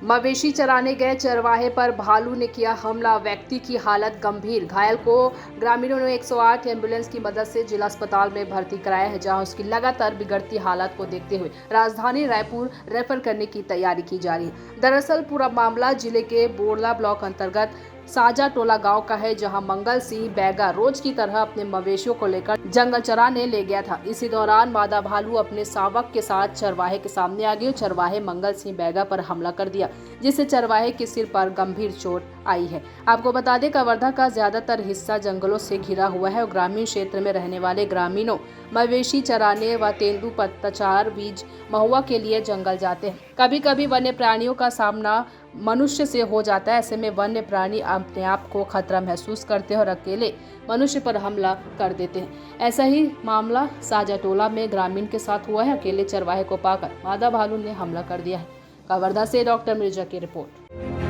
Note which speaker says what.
Speaker 1: मवेशी चराने गए चरवाहे पर भालू ने किया हमला, व्यक्ति की हालत गंभीर। घायल को ग्रामीणों ने 108 एम्बुलेंस की मदद से जिला अस्पताल में भर्ती कराया है, जहां उसकी लगातार बिगड़ती हालत को देखते हुए राजधानी रायपुर रेफर करने की तैयारी की जा रही है। दरअसल पूरा मामला जिले के बोरला ब्लॉक अंतर्गत साजा टोला गांव का है, जहां मंगल सिंह बैगा रोज की तरह अपने मवेशियों को लेकर जंगल चराने ले गया था। इसी दौरान मादा भालू अपने शावक के साथ चरवाहे के सामने आ गई। चरवाहे मंगल सिंह बैगा पर हमला कर दिया, जिससे चरवाहे के सिर पर गंभीर चोट आई है। आपको बता दें, कवर्धा का ज्यादातर हिस्सा जंगलों से घिरा हुआ है और ग्रामीण क्षेत्र में रहने वाले ग्रामीणों मवेशी चराने व तेंदू पत्ताचार बीज महुआ के लिए जंगल जाते हैं। कभी कभी वन्य प्राणियों का सामना मनुष्य से हो जाता है। ऐसे में वन्य प्राणी अपने आप को खतरा महसूस करते हैं और अकेले मनुष्य पर हमला कर देते हैं। ऐसा ही मामला साजा टोला में ग्रामीण के साथ हुआ है। अकेले चरवाहे को पाकर मादा भालू ने हमला कर दिया है। कवर्धा से डॉक्टर मिर्जा की रिपोर्ट।